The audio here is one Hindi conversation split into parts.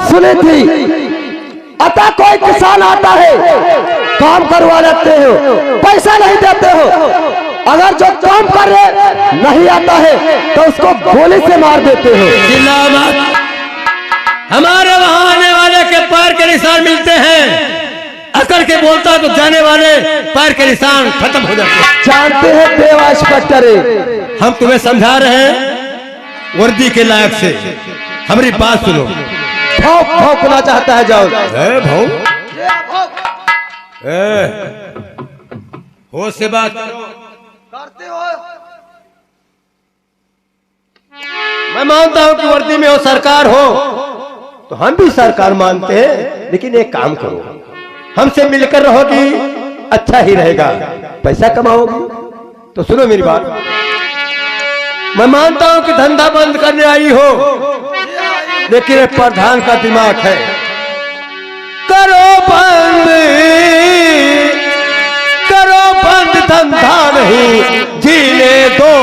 सुनी थी। अतः कोई किसान आता है, काम करवा लेते हो, पैसा नहीं देते हो। अगर जो काम कर रहे नहीं आता है तो उसको गोली से मार देते हो। हमारे वहां आने वाले के पैर के निशान मिलते हैं, अकड़ के बोलता तो जाने वाले पैर के निशान खत्म हो जाते हैं। जानते हैं देवा इंस्पेक्टर, हम तुम्हें समझा रहे हैं वर्दी के लायक से, हमारी बात सुनो। भौंकना चाहता है, जाओ। होश से बात करते हो। मैं मानता हूं कि वर्दी में हो सरकार हो तो हम भी सरकार मानते हैं, लेकिन एक काम करो, हमसे मिलकर रहोगी अच्छा ही रहेगा, पैसा कमाओगी। तो सुनो मेरी बात, मैं मानता हूं कि धंधा बंद करने आई हो, लेकिन प्रधान का दिमाग है, करो बंद धंधा नहीं जीने दो।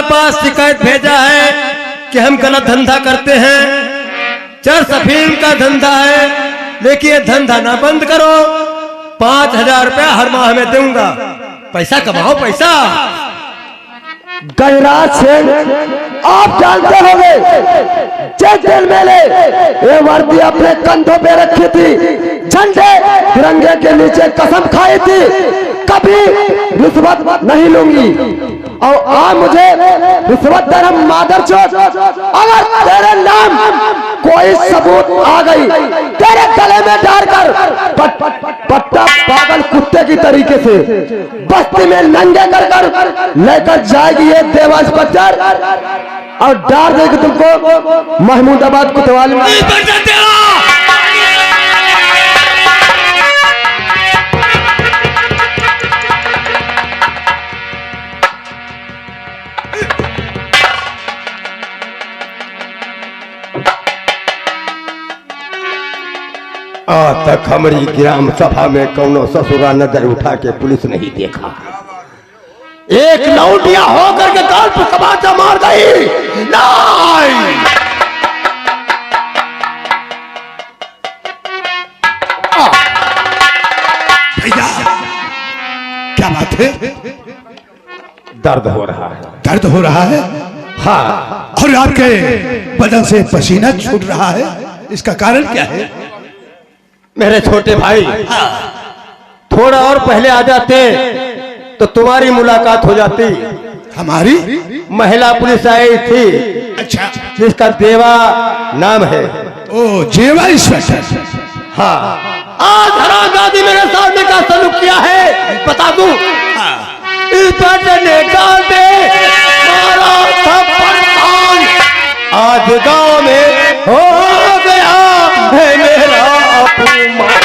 पास शिकायत भेजा है कि हम गलत धंधा करते हैं, चरस अफीम का धंधा है, लेकिन ये धंधा ना बंद करो, 5,000 रुपया हर माह में दूंगा, पैसा कमाओ पैसा। गजराज सिंह, आप जानते होंगे जिस दिन मैंने ये वर्दी अपने कंधों पे रखी थी, झंडे तिरंगे के नीचे कसम खाई थी कभी रिश्वत नहीं लूंगी, और आज मुझे रिश्वत दे मादरचोद। अगर तेरे नाम कोई सबूत आ गई तेरे गले में डालकर पट्टा पागल कुत्ते की तरीके से बस्ती में नंगे कर लेकर जाएगी ये देवा इंस्पेक्टर, और डाल देगी तुमको महमूदाबाद कुतवाली में। आज तक हमारी ग्राम सभा में कौनो ससुरा नजर उठा के पुलिस नहीं देखा, एक लौटिया होकर के गाल पर तमाचा मार गई। नहीं भैया, क्या बात है? दर्द हो रहा है। दर्द हो रहा है? हाँ। और आपके बदन से पसीना छूट रहा है, इसका कारण क्या है? मेरे छोटे भाई, थोड़ा और पहले आ जाते तो तुम्हारी मुलाकात हो जाती। हमारी महिला पुलिस आई थी, अच्छा, जिसका देवा नाम है। ओ जेवा इंस्पेक्टर। हाँ, आज हरामजादी मेरे सामने का सलूक किया है, बता दूं। इंस्पेक्टर ने गाल दे मारा थप्पड़, आज गांव में हो गया है मेरा अपमान।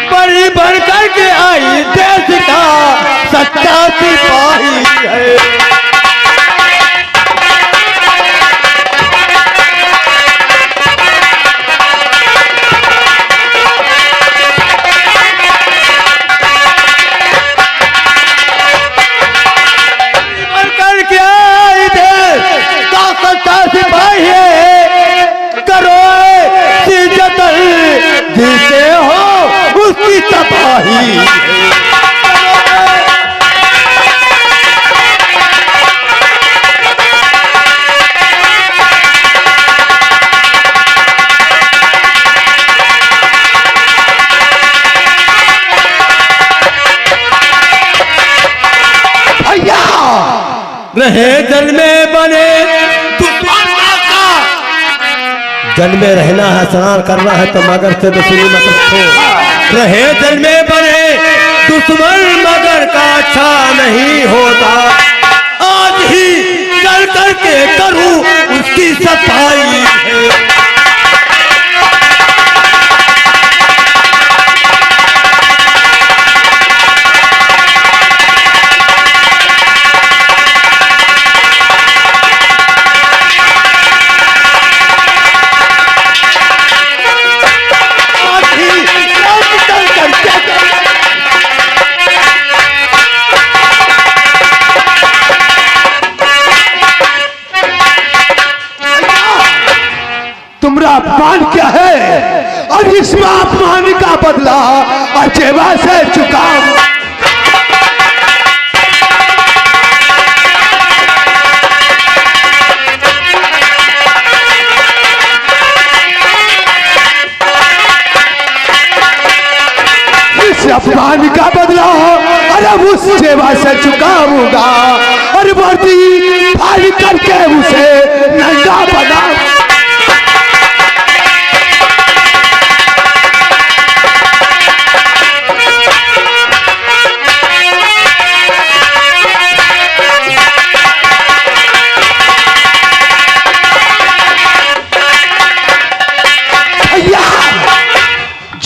बड़ी बढ़ करके आई देश का सच्चा सिपाही है। बढ़ करके जल में रहना है, स्नान करना है तो मगर से दुश्मनी मत रखो। रहे जल में बने दुश्मन मगर का अच्छा नहीं होता। आज ही चल करके करूं उसकी सफाई है। तुम्हारा अपमान क्या है और इसमें अपमान का बदला अजेबा से चुकाओ। इस अपमान का बदला अरे उस सेवा से चुकाऊंगा और वर्दी फाड़ करके उसे नंगा बना।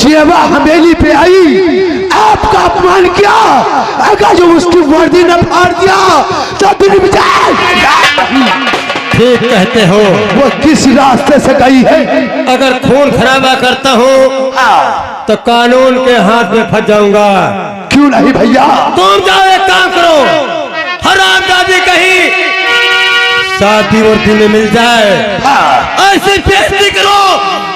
जेवा हवेली पे आई, आपका अपमान किया, अगर जो उसकी वर्दी न फाड़ दिया तो दिन ठीक कहते हो। वो किस रास्ते से गई है? अगर खून खराबा करता हूँ तो कानून के हाथ में फंस जाऊंगा। क्यों नहीं भैया? तुम जाओ एक काम करो, हरामजादी कहीं शादी वर्दी में मिल जाए, ऐसी बेइज्जती करो,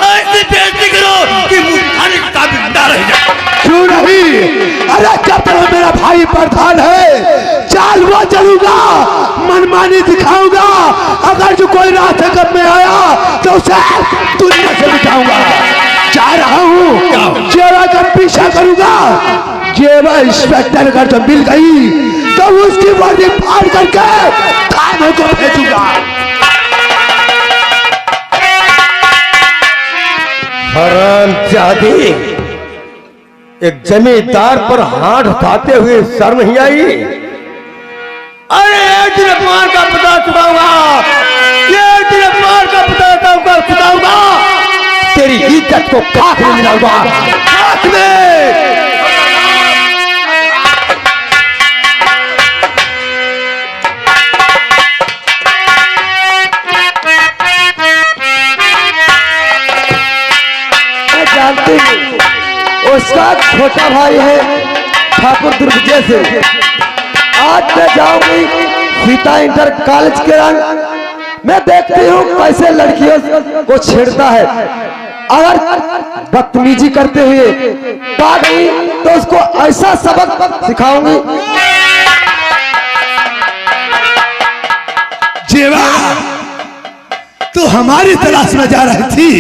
ऐसी बेइज्जती करो कि मुंह खाने का भी डर रह जाए। क्यों नहीं? अरे जब तक मेरा भाई प्रधान है चाल वो चलूंगा, मनमानी दिखाऊंगा। अगर जो कोई रास्ते कब में आया तो उसे दुनिया से बिठाऊंगा। जा रहा हूँ, जेवा का पीछा करूंगा। जेवा इंस्पेक्टर अगर जो मिल गई तो उसकी वर्दी फाड़ करके थाने को भेजूंगा। हरामजादी, एक जमींदार पर हाथ उठाते हुए शर्म नहीं आई? अरे एक दिन अपमान का पता चुकाऊंगा, एक दिन अपमान का पता चुकाऊंगा। तेरी इज्जत को खाक में मिलाऊंगा, खाक में। जानती हूँ उसका छोटा भाई है ठाकुर दुर्विजय से। आज मैं जाऊंगी सीता इंटर कॉलेज के रंग। मैं देखती हूँ कैसे लड़कियों को छेड़ता है। अगर बदतमीजी करते हुए पा गई तो उसको ऐसा सबक सिखाऊंगी। जेवा, तू हमारी तलाश में जा रही थी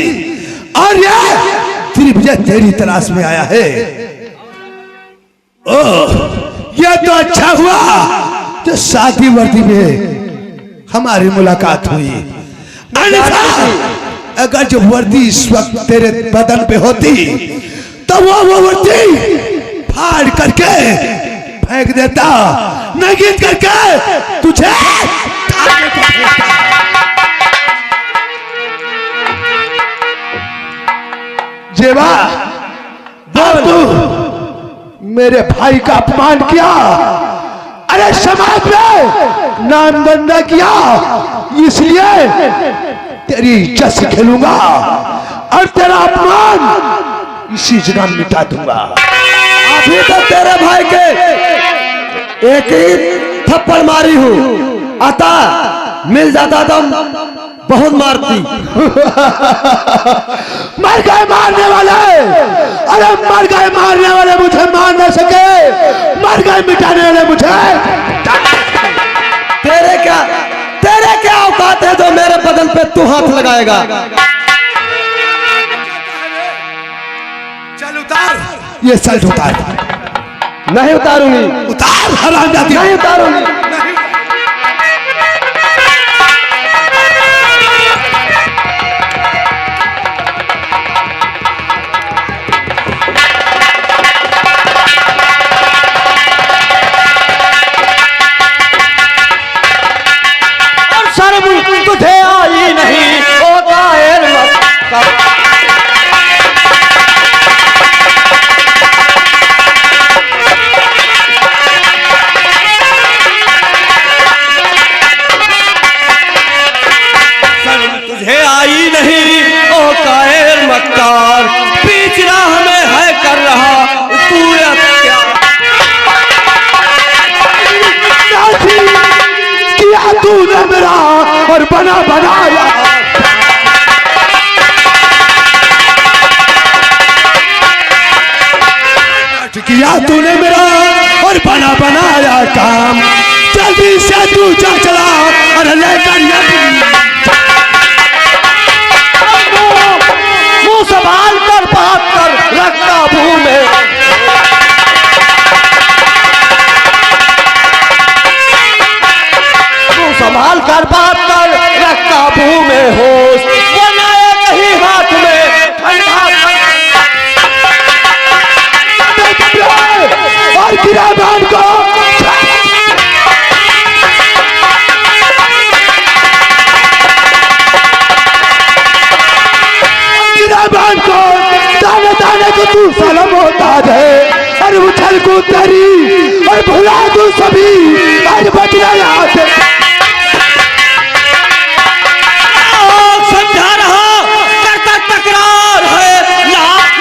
और ये त्रिभुजा तेरी तलाश में आया है। ओह, यह तो अच्छा हुआ तो शादी वर्दी में हमारी मुलाकात हुई। अन्यथा अगर जो वर्दी इस वक्त तेरे बदन पे होती तो वो वर्दी फाड़ करके फेंक देता, नंगीत करके तुझे थाने को भेजता। जेवा, तू मेरे भाई का अपमान किया, अरे समाज में नाम गंदा किया, इसलिए तेरी इज्जत से खेलूंगा और तेरा अपमान इसी जगह मिटा दूंगा। अभी तो तेरे भाई के एक ही थप्पड़ मारी हूँ, अतः मिल जाता तो बहुत मारती। मर गए मारने वाले, अरे मर गए मारने वाले मुझे मार न सके, मर गए मिटाने वाले मुझे। तेरे क्या औकात है जो मेरे बदन पे तू हाथ लगाएगा? चल उतार ये शर्ट, उतार। नहीं उतारूंगी। उतार हरामजादी, नहीं उतारूंगी। और बना बनाया। किया तूने मेरा और बना बनाया काम, जल्दी से तू चला और लेकर मुंह संभाल कर बात कर, रखता मुंह में। मुंह संभाल कर बात कर, रखता मुंह में होश, वरना एक ही हाथ में ठंडा और गिराबान को दाने दाने को तू सलाम होता है, और उछल को तेरी और भुला तू सभी, और बचना याद समझा रहा करता तकरार है, लाख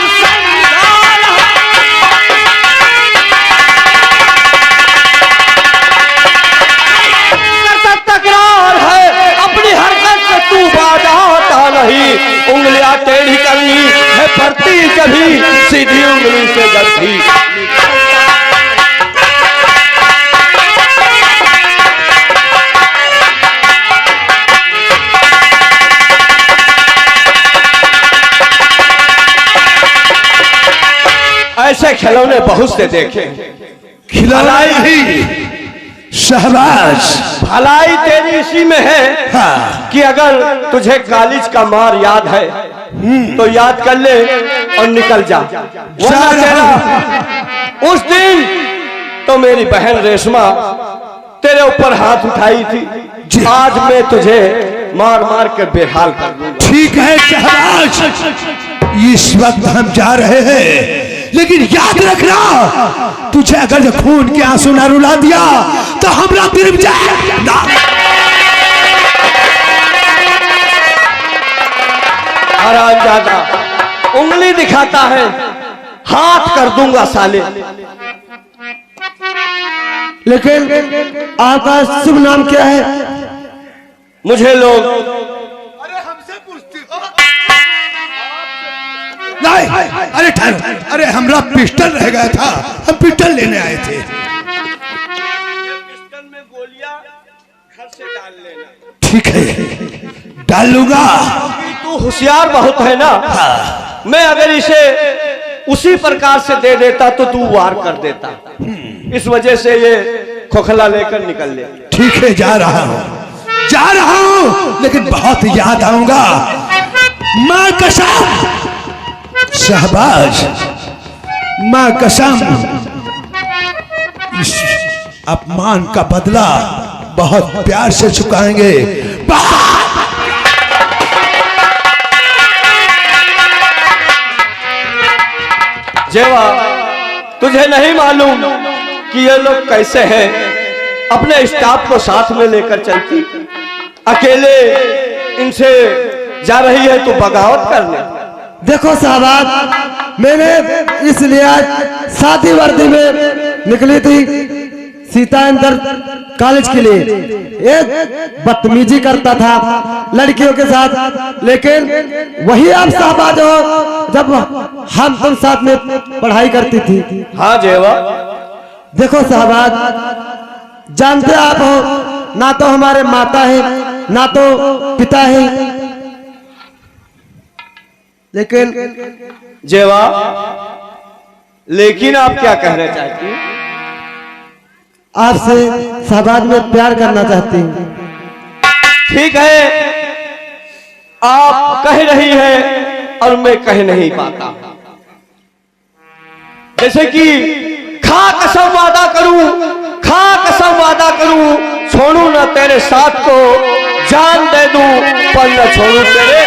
करता तकरार है, अपनी हरकत से तू बाधा होता नहीं। उंगलियां टेढ़ी करनी है पड़ती कभी, सीधी उंगली से गद्दी। ऐसे खिलौने बहुत से देखे, खिलाई ही शहबाज। भलाई तेरी इसी में है हाँ। कि अगर तुझे कॉलेज का मार याद है तो याद कर ले और निकल जा, वरना तेरा उस दिन तो मेरी बहन रेशमा तेरे ऊपर हाथ उठाई थी, आज मैं तुझे मार मार कर बेहाल कर दूंगा। ठीक है शहबाज, इस वक्त हम जा रहे हैं, लेकिन याद रखना तुझे अगर खून के आंसू न रुला दिया तो हमरा दिल जाएगा। हरामजादा उंगली दिखाता है, हाथ कर दूंगा साले। लेकिन आपका शुभ नाम क्या है? मुझे लोग नहीं, अरे ठहरो, अरे हमरा पिस्टल रह गया था, हम पिस्टल लेने आए थे। पिस्टल में गोलियां घर से डाल लेना। ठीक है, डाल लूंगा। तू होशियार बहुत है ना, मैं अगर इसे उसी प्रकार से दे देता तो तू वार कर देता, इस वजह से ये खोखला लेकर निकल ले। ठीक है, जा रहा हूं, लेकिन बहुत याद आऊंगा। मां कसम शहबाज, मां कसम, इस अपमान का बदला बहुत प्यार से चुकाएंगे। जेवा, तुझे नहीं मालूम कि ये लोग कैसे हैं, अपने स्टाफ को साथ में लेकर चलती, अकेले इनसे जा रही है तो बगावत करने। देखो साहबाब, मैंने इसलिए आज शादी वर्दी में निकली थी सीता अंदर कॉलेज के लिए। एक बदतमीजी करता था लड़कियों के साथ, लेकिन वही आप साहबाज हो जब हम तुम साथ में पढ़ाई करती थी। हाँ जेवा, देखो साहबाज, जानते आप हो, ना तो हमारे माता है ना तो पिता है, लेकिन जेवा, लेकिन आप क्या कहना चाहती हैं? आपसे साहबाज में प्यार करना चाहती हूँ। ठीक है, आप कह रही है और मैं कह नहीं पाता। जैसे कि खा कसम वादा करूं, खा कसम वादा करूं, छोड़ू ना तेरे साथ को, जान दे दूं पर न छोड़ू तेरे।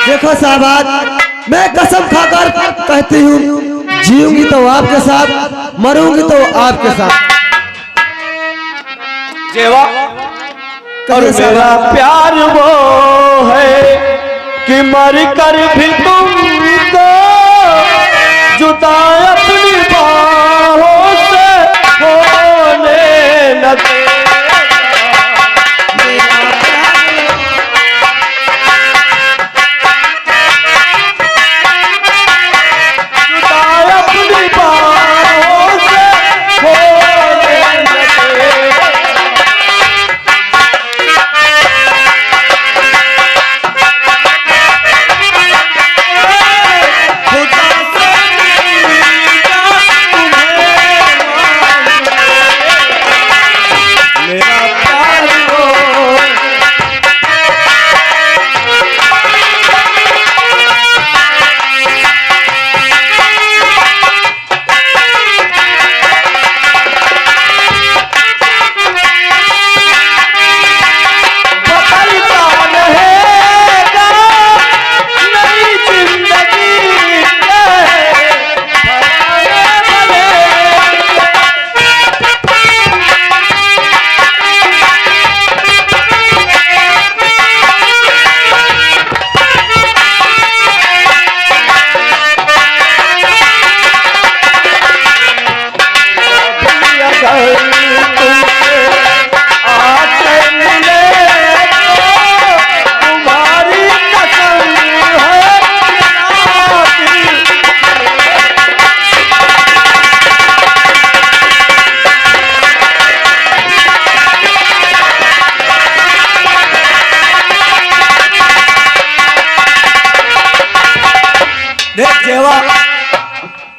देखो साहबाज, मैं कसम खाकर कहती हूँ, जीऊंगी तो आपके साथ, मरूंगी तो आपके साथ। जेवा, और मेरा प्यार वो है कि मर कर भी तुमको जुदा अपनी बाहों से होने न देगा।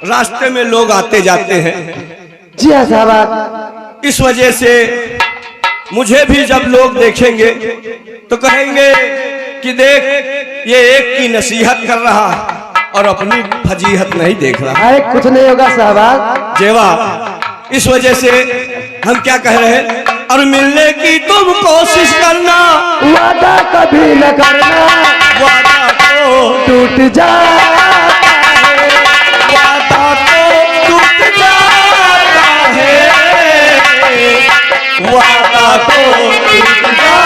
रास्ते में लोग आते जाते हैं। जी हाँ साहब। इस वजह से मुझे भी जब लोग देखेंगे तो कहेंगे कि देख ये एक की नसीहत कर रहा और अपनी फजीहत नहीं देख रहा। अरे कुछ नहीं होगा साहब। जेवा, इस वजह से हम क्या कह रहे हैं, और मिलने की तुम कोशिश करना, वादा कभी न करना, वादा तो टूट जाता है, वादा तो टूट जाता है, वादा तो टूट जाता है।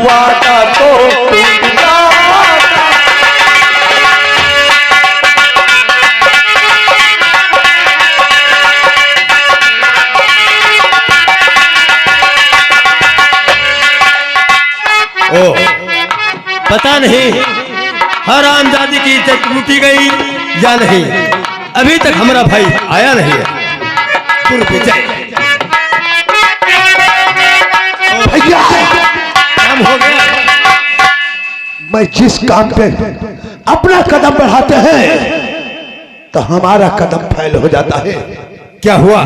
वादा तो टूट जाता ओ पता नहीं हरामजादी की इज्जत लूटी गई या नहीं, अभी तक हमारा भाई आया नहीं है। भैया काम हो गया। मैं जिस काम पे अपना कदम बढ़ाते हैं तो हमारा कदम फैल हो जाता है। क्या हुआ?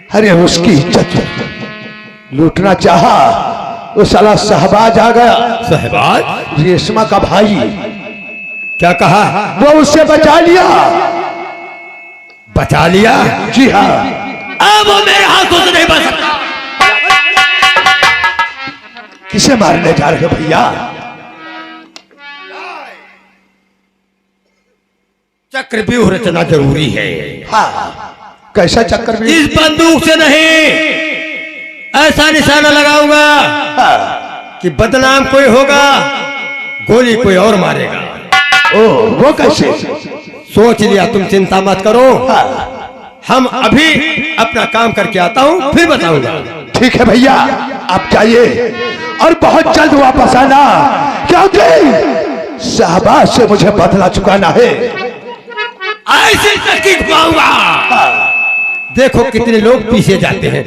अरे उसकी इज्जत लूटना चाहा, वो साला शहबाज आ गया। शहबाज? रेशमा का भाई। क्या कहा? वो उससे बचा लिया। बचा लिया? जी हाँ। अब वो मेरे हाथों से नहीं बच सकता। किसे मारने जा रहे हो भैया? चक्रव्यूह रचना जरूरी है। हाँ, कैसा चक्रव्यूह? इस बंदूक से नहीं, ऐसा निशाना लगाऊंगा कि बदनाम कोई होगा, गोली कोई और मारेगा। ओ, वो कैसे? सोच लिया, तुम चिंता मत करो। हम अभी अपना काम करके आता हूँ, फिर बताऊंगा। ठीक है भैया, आप जाइए और बहुत जल्द वापस आना, क्योंकि शहबाज से मुझे बदला चुकाना है। ऐसे तक घुमाऊंगा, देखो कितने लोग पीछे जाते हैं।